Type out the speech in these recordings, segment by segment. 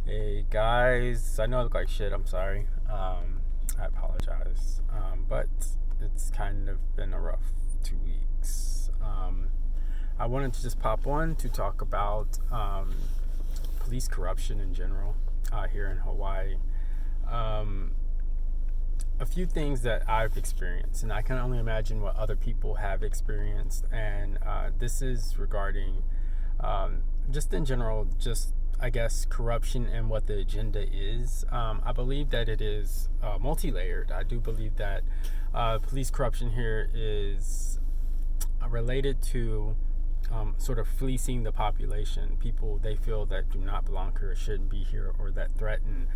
Hey guys, I know I look like shit. I'm sorry. I apologize. But it's kind of been a rough 2 weeks. I wanted to just pop on to talk about police corruption in general here in Hawaii. Um, a few things that I've experienced, and I can only imagine what other people have experienced. And this is regarding just in general, just I guess corruption and what the agenda is. I believe that it is multi-layered. I do believe that police corruption here is related to sort of fleecing the population. People they feel that do not belong here, shouldn't be here, or that threaten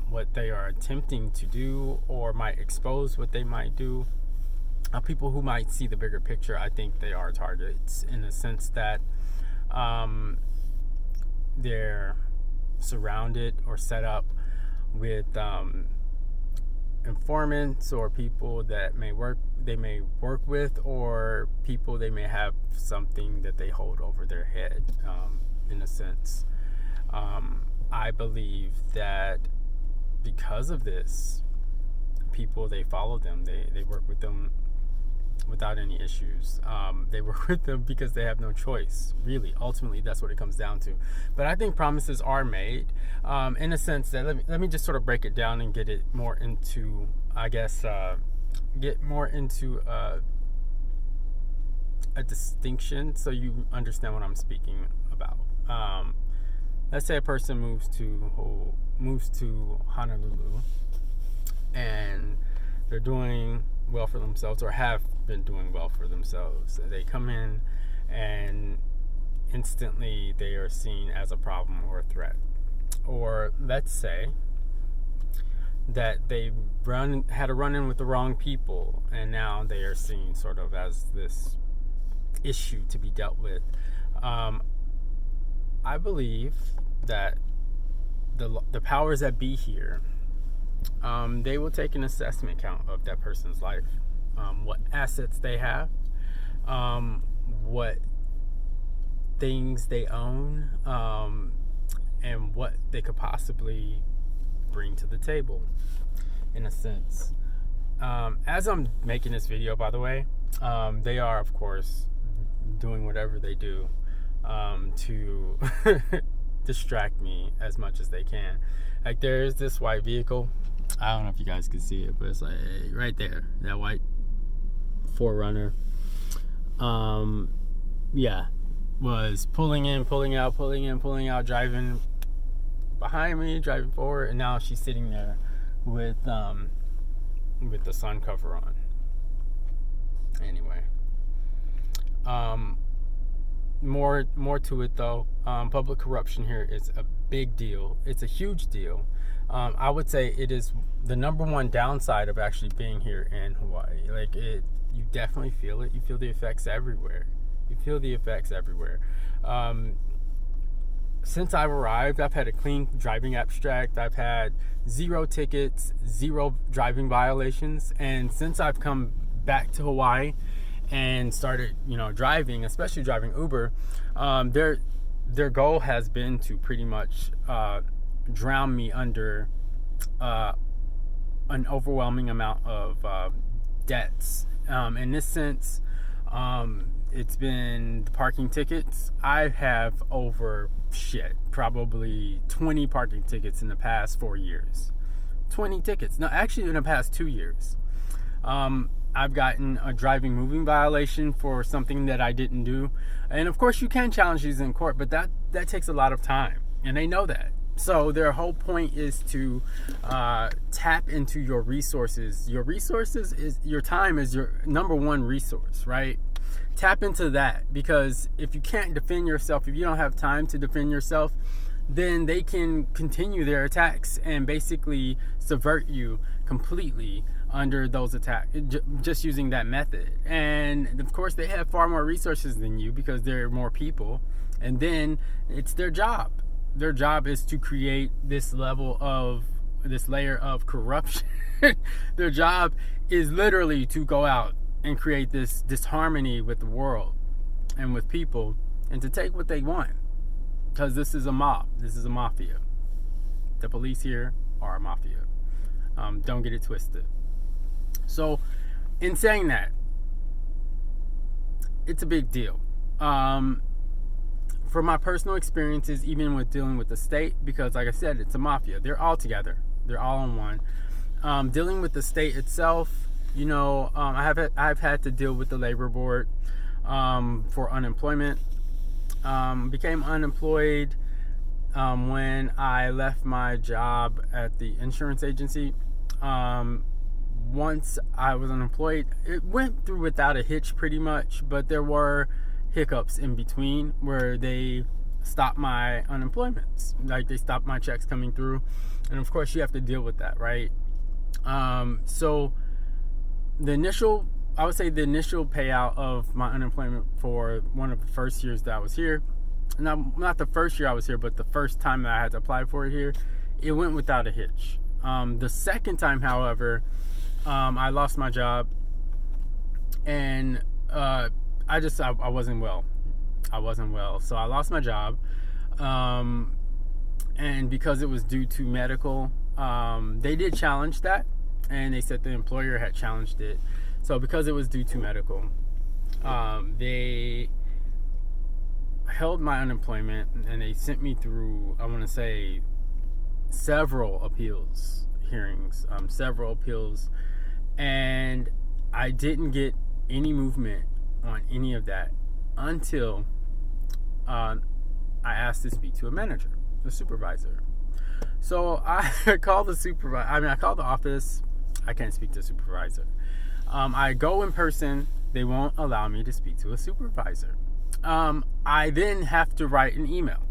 what they are attempting to do, or might expose what they might do. People who might see the bigger picture, I think they are targets in the sense that they're surrounded or set up with informants or people that they may work with, or people they may have something that they hold over their head, in a sense. I believe that because of this, people they follow them, they work with them without any issues. They work with them because they have no choice. Really, ultimately, that's what it comes down to. But I think promises are made, in a sense that let me just sort of break it down and get it more into, I guess, get more into a distinction so you understand what I'm speaking about. Let's say a person moves to Honolulu, and they're doing well for themselves, or have been doing well for themselves. They come in and instantly they are seen as a problem or a threat. Or let's say that they had a run-in with the wrong people, and now they are seen sort of as this issue to be dealt with. I believe that the powers that be here, they will take an assessment count of that person's life, what assets they have, what things they own, and what they could possibly bring to the table, in a sense. As I'm making this video, by the way, they are, of course, doing whatever they do to distract me as much as they can. Like, there's this white vehicle. I don't know if you guys can see it, but it's like right there, that white 4Runner. Yeah, was pulling in, pulling out, pulling in, pulling out, driving behind me, driving forward, and now she's sitting there with the sun cover on. Anyway, more to it though. Public corruption here is a big deal. It's a huge deal. I would say it is the number one downside of actually being here in Hawaii. Like, you definitely feel it. You feel the effects everywhere. Since I've arrived, I've had a clean driving abstract. I've had 0 tickets, 0 driving violations. And since I've come back to Hawaii and started, driving, especially driving Uber, their goal has been to pretty much drown me under an overwhelming amount of debts. In this sense, it's been the parking tickets. I have over probably 20 parking tickets in the past 4 years. 20 tickets. No, actually in the past 2 years. I've gotten a driving moving violation for something that I didn't do. And of course you can challenge these in court, but that takes a lot of time. And they know that. So their whole point is to tap into your resources. Your resources is your time is your number one resource, right? Tap into that, because if you can't defend yourself, if you don't have time to defend yourself, then they can continue their attacks and basically subvert you completely under those attacks, just using that method. And of course they have far more resources than you because there are more people, and then it's their job. Their job is to create this layer of corruption. Their job is literally to go out and create this disharmony with the world and with people, and to take what they want, because this is a mob. This is a mafia. The police here are a mafia. Don't get it twisted. So, in saying that, it's a big deal. For my personal experiences, even with dealing with the state, because like I said, it's a mafia. They're all together. They're all in one. Dealing with the state itself, I've had to deal with the labor board for unemployment. Became unemployed when I left my job at the insurance agency. Once I was unemployed, it went through without a hitch pretty much, but there were hiccups in between where they stopped my unemployments. Like, they stopped my checks coming through. And of course you have to deal with that, right? So I would say the initial payout of my unemployment for one of the first years that I was here, not the first year I was here, but the first time that I had to apply for it here, it went without a hitch. The second time, however, I lost my job, and I wasn't well. So I lost my job, and because it was due to medical, they did challenge that, and they said the employer had challenged it. So because it was due to medical, they held my unemployment, and they sent me through, I want to say, several appeals hearings, and I didn't get any movement on any of that until I asked to speak to a manager, a supervisor. So I called the supervisor. I called the office. I can't speak to a supervisor. I go in person. They won't allow me to speak to a supervisor. I then have to write an email,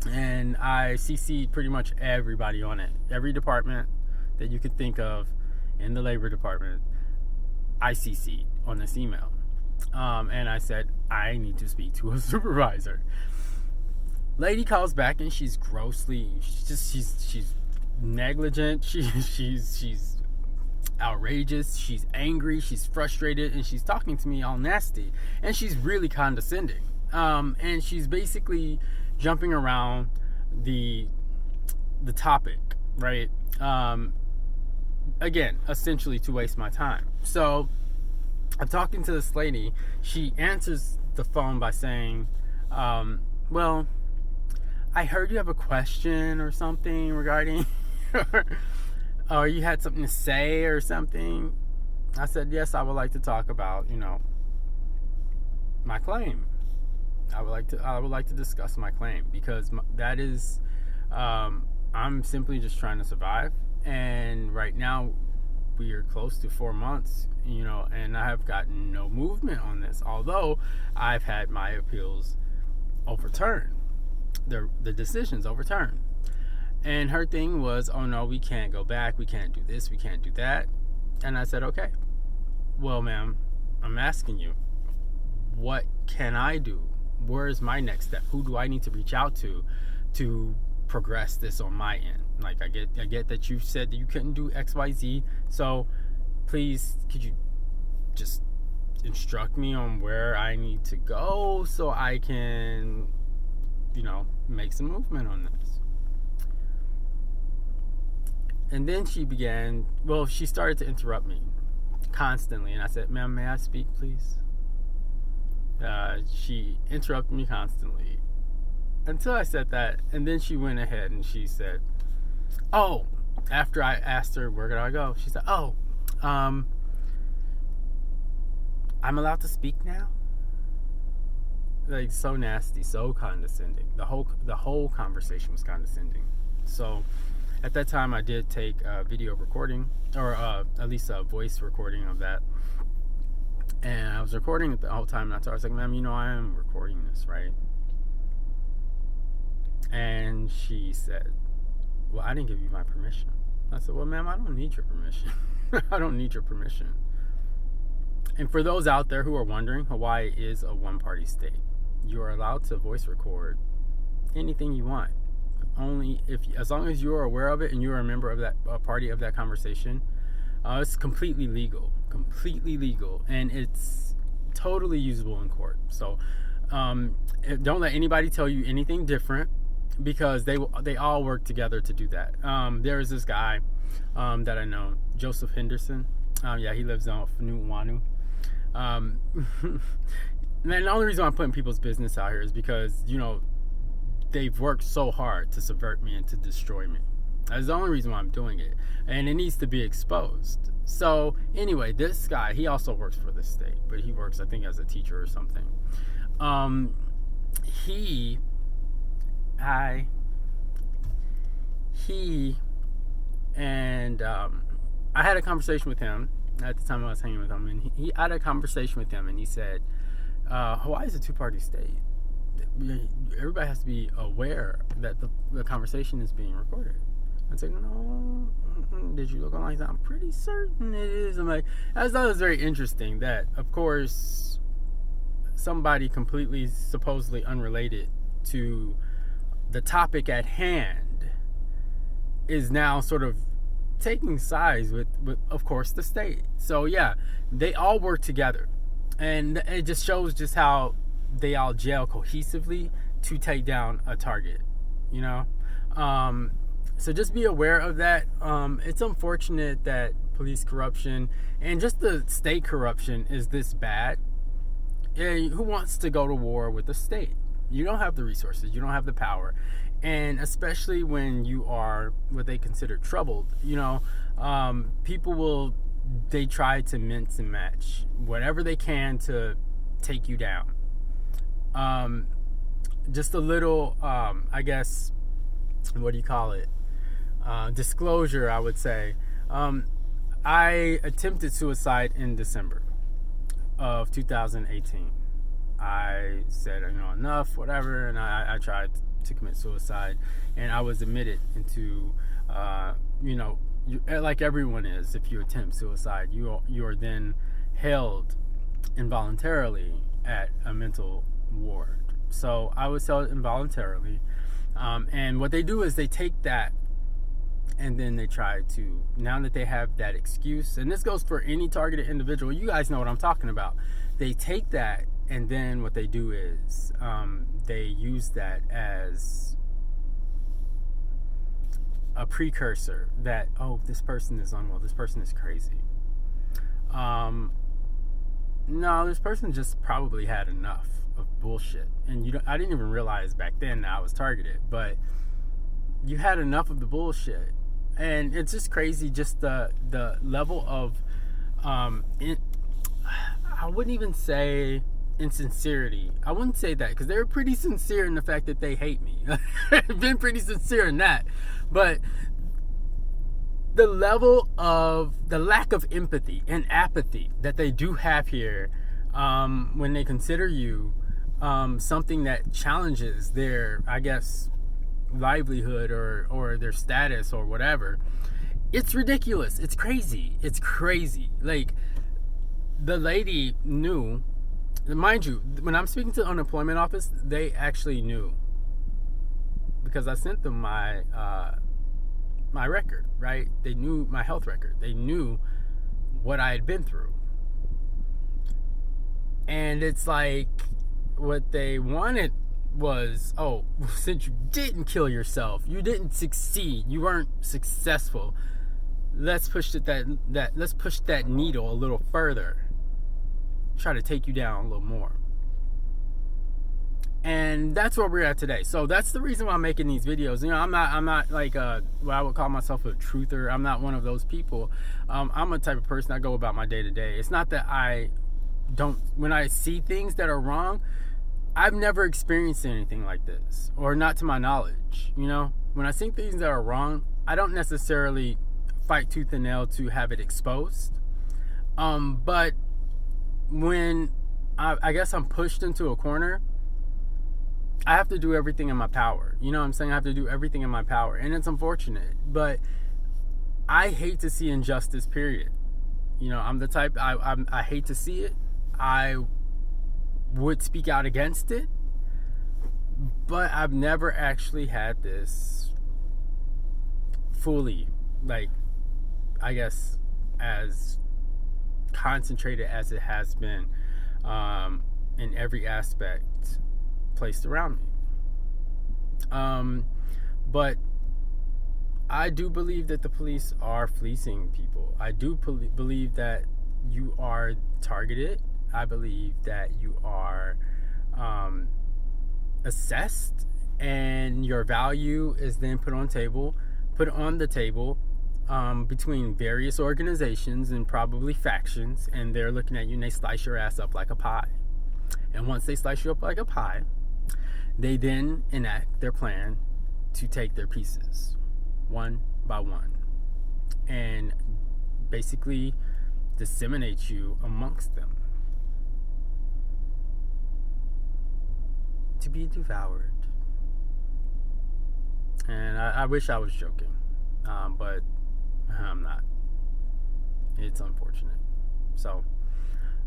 and I CC'd pretty much everybody on it. Every department that you could think of in the labor department, I CC'd on this email. And I said, I need to speak to a supervisor. Lady calls back, and she's negligent. She's outrageous. She's angry. She's frustrated, and she's talking to me all nasty. And she's really condescending. And she's basically jumping around the topic, right? Again, essentially to waste my time. So I'm talking to this lady. She answers the phone by saying, well, I heard you have a question or something regarding, or you had something to say or something. I said, yes, I would like to talk about, my claim. I would like to discuss my claim, because that is, I'm simply just trying to survive. And right now we are close to 4 months, and I have gotten no movement on this, although I've had my appeals overturned, the decisions overturned. And her thing was, oh no, we can't go back, we can't do this, we can't do that. And I said, okay, well, ma'am, I'm asking you, what can I do? Where is my next step? Who do I need to reach out to progress this on my end? Like, I get that you said that you couldn't do XYZ, so please, could you just instruct me on where I need to go so I can, make some movement on this? And then she started to interrupt me constantly, and I said, ma'am, may I speak, please? She interrupted me constantly until I said that, and then she went ahead and she said, oh, after I asked her, where could I go? She said, oh, I'm allowed to speak now? Like, so nasty, so condescending. The whole conversation was condescending. So at that time, I did take a video recording, or at least a voice recording of that. And I was recording it the whole time, and I told her, I was like, ma'am, I am recording this, right? And she said, well, I didn't give you my permission. I said, well, ma'am, I don't need your permission. I don't need your permission. And for those out there who are wondering, Hawaii is a one-party state. You are allowed to voice record anything you want. As long as you are aware of it and you are a member of that party of that conversation, it's completely legal, and it's totally usable in court. So don't let anybody tell you anything different. because they all work together to do that. There is this guy that I know, Joseph Henderson. Yeah, he lives on Nuuanu. And the only reason I'm putting people's business out here is because, they've worked so hard to subvert me and to destroy me. That's the only reason why I'm doing it. And it needs to be exposed. So, anyway, this guy, he also works for the state, but he works, I think, as a teacher or something. He and I had a conversation with him at the time I was hanging with him, and I had a conversation with him, and he said, Hawaii is a two-party state. Everybody has to be aware that the conversation is being recorded. I said, no, did you look online? I'm pretty certain it is. I'm like, I thought it was very interesting that, of course, somebody completely supposedly unrelated to the topic at hand is now sort of taking sides with of course, the state. So yeah, they all work together, and it just shows just how they all gel cohesively to take down a target, so just be aware of that. It's unfortunate that police corruption and just the state corruption is this bad. Who wants to go to war with the state? You don't have the resources, you don't have the power, and especially when you are what they consider troubled, people they try to mince and match whatever they can to take you down. Just a little, I guess, what do you call it? Disclosure, I would say. I attempted suicide in December of 2018. I said, enough, whatever, and I tried to commit suicide, and I was admitted into, like everyone is, if you attempt suicide, you are then held involuntarily at a mental ward. So I was held involuntarily, and what they do is they take that, and then they try to, now that they have that excuse, and this goes for any targeted individual, you guys know what I'm talking about. They take that, and then what they do is they use that as a precursor that, this person is unwell, this person is crazy. No, this person just probably had enough of bullshit, and I didn't even realize back then that I was targeted, but you had enough of the bullshit. And it's just crazy, just the level of I wouldn't even say insincerity. I wouldn't say that, because they were pretty sincere in the fact that they hate me. Been pretty sincere in that, but the level of the lack of empathy and apathy that they do have here, when they consider you something that challenges their, I guess, livelihood or their status or whatever, it's ridiculous. It's crazy. Like, the lady knew, mind you, when I'm speaking to the unemployment office, they actually knew, because I sent them my my record, right? They knew my health record. They knew what I had been through. And it's like, what they wanted was, since you didn't kill yourself, you didn't succeed, you weren't successful, let's push that needle a little further, try to take you down a little more. And that's where we're at today. So that's the reason why I'm making these videos. I'm not like what I would call myself a truther. I'm not one of those people. I'm a type of person, I go about my day to day. It's not that I don't, when I see things that are wrong, I've never experienced anything like this, or not to my knowledge. When I see things that are wrong, I don't necessarily fight tooth and nail to have it exposed. But when I guess I'm pushed into a corner, I have to do everything in my power. You know what I'm saying? I have to do everything in my power. And it's unfortunate, but I hate to see injustice, period. I'm the type, I hate to see it. I would speak out against it, but I've never actually had this fully, like, I guess, as concentrated as it has been in every aspect placed around me. But I do believe that the police are fleecing people. I do believe that you are targeted. I believe that you are assessed, and your value is then put on the table between various organizations and probably factions, and they're looking at you and they slice your ass up like a pie. And once they slice you up like a pie, they then enact their plan to take their pieces one by one and basically disseminate you amongst them to be devoured. And I wish I was joking, but I'm not. It's unfortunate. So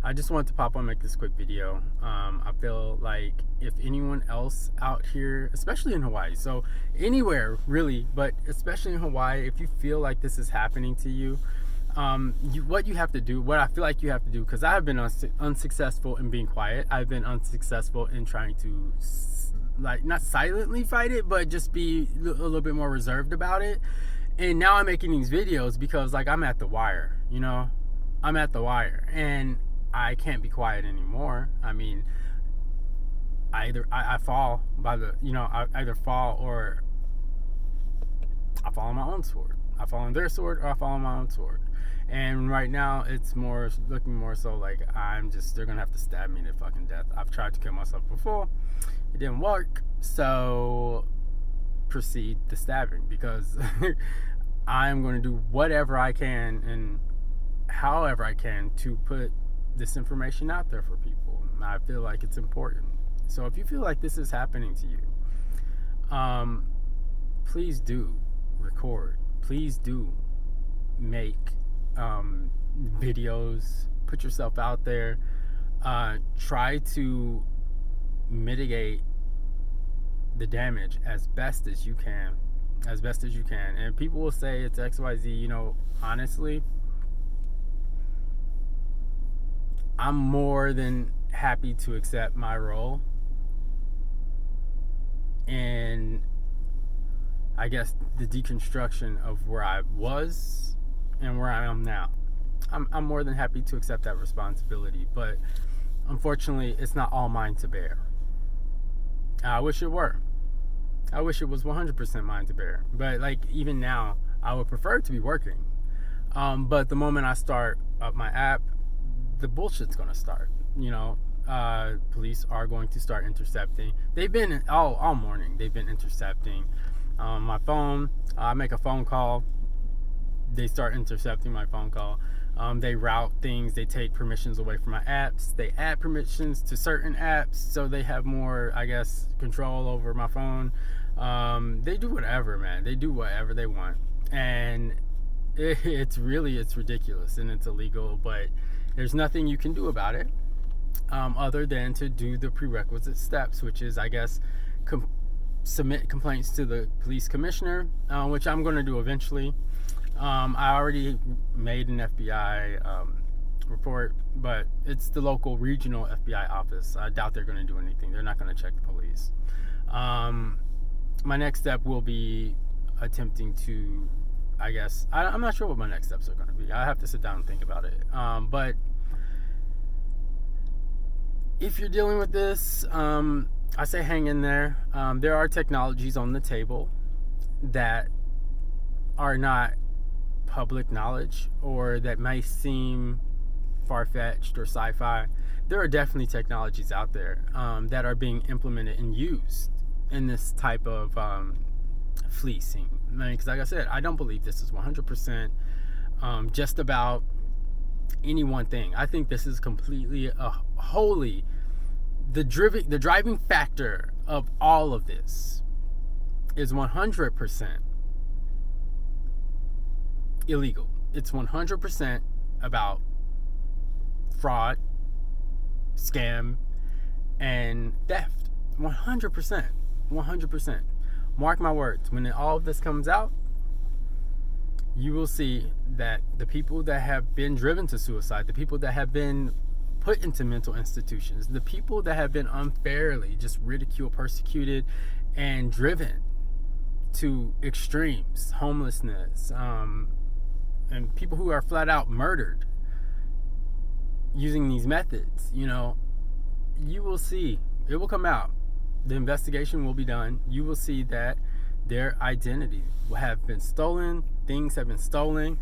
I just wanted to pop on and make this quick video. I feel like if anyone else out here, especially in Hawaii, so anywhere really, but especially in Hawaii, if you feel like this is happening to you, what you have to do, what I feel like you have to do, because I have been unsuccessful in being quiet. I've been unsuccessful in trying to, like, not silently fight it, but just be a little bit more reserved about it. And now I'm making these videos because, like, I'm at the wire, you know? I'm at the wire, and I can't be quiet anymore. I mean, I fall by the, I either fall or I fall on my own sword. I fall on their sword or I fall on my own sword. And right now it's looking more so like they're gonna have to stab me to fucking death. I've tried to kill myself before. It didn't work. So proceed the stabbing, because I'm going to do whatever I can and however I can to put this information out there for people. I feel like it's important. So if you feel like this is happening to you, please do record. Please do make videos. Put yourself out there. Try to mitigate the damage as best as you can. And people will say it's XYZ. Honestly, I'm more than happy to accept my role in, I guess, the deconstruction of where I was and where I am now. I'm more than happy to accept that responsibility, but unfortunately, it's not all mine to bear. I wish it were. I wish it was 100% mine to bear. But, like, even now, I would prefer to be working. But the moment I start up my app, the bullshit's gonna start. Police are going to start intercepting. They've been all morning. They've been intercepting my phone. I make a phone call. They start intercepting my phone call. They route things. They take permissions away from my apps. They add permissions to certain apps so they have more, I guess, control over my phone. They do whatever, man. They do whatever they want, and it's ridiculous and it's illegal. But there's nothing you can do about it, other than to do the prerequisite steps, which is, I guess, submit complaints to the police commissioner, which I'm going to do eventually. I already made an FBI report, but it's the local regional FBI office. I doubt they're going to do anything. They're not going to check the police. My next step will be attempting to, I guess, I'm not sure what my next steps are going to be. I have to sit down and think about it. But if you're dealing with this, I say hang in there. There are technologies on the table that are not public knowledge, or that may seem far-fetched or sci-fi. There are definitely technologies out there that are being implemented and used in this type of fleecing. Because, like I said, I don't believe this is 100% just about any one thing. I think this is completely, wholly the driving factor of all of this is 100% illegal. It's 100% about fraud, scam, and theft. 100%. Mark my words, when all of this comes out, you will see that the people that have been driven to suicide, the people that have been put into mental institutions, the people that have been unfairly just ridiculed, persecuted, and driven to extremes, homelessness, and people who are flat out murdered using these methods, you will see, it will come out. The investigation will be done. You will see that their identity have been stolen. Things have been stolen.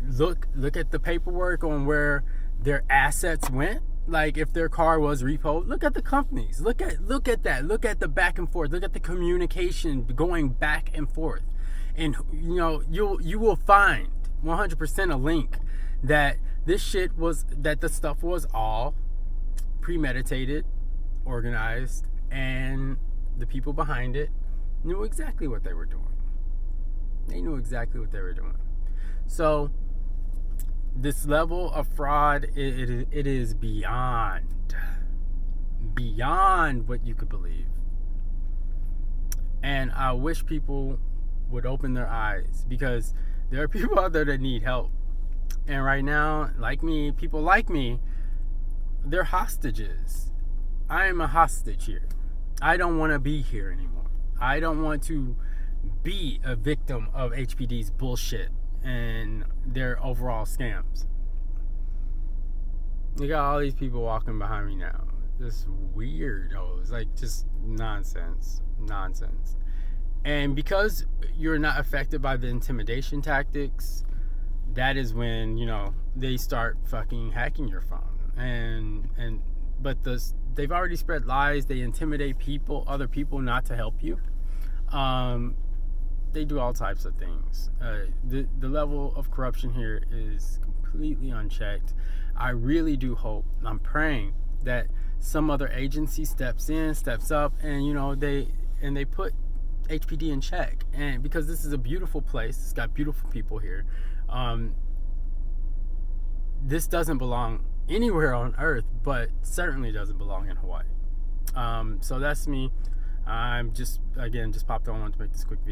Look at the paperwork on where their assets went. Like if their car was repoed, look at the companies. Look at that. Look at the back and forth. Look at the communication going back and forth. And you will find 100% a link that the stuff was all premeditated, organized, and the people behind it knew exactly what they were doing. They knew exactly what they were doing. So this level of fraud, it is beyond what you could believe. And I wish people would open their eyes, because there are people out there that need help. And right now, people like me, they're hostages. I am a hostage here. I don't want to be here anymore. I don't want to be a victim of HPD's bullshit and their overall scams. You got all these people walking behind me now. This weirdos, like just nonsense. And because you're not affected by the intimidation tactics, that is when, they start fucking hacking your phone. But they've already spread lies. They intimidate other people not to help you. They do all types of things. The level of corruption here is completely unchecked. I really do hope, I'm praying that some other agency steps up, and they put HPD in check. And because this is a beautiful place, it's got beautiful people here. This doesn't belong anywhere on earth, but certainly doesn't belong in Hawaii. So that's me. I'm just popped on to make this quick video.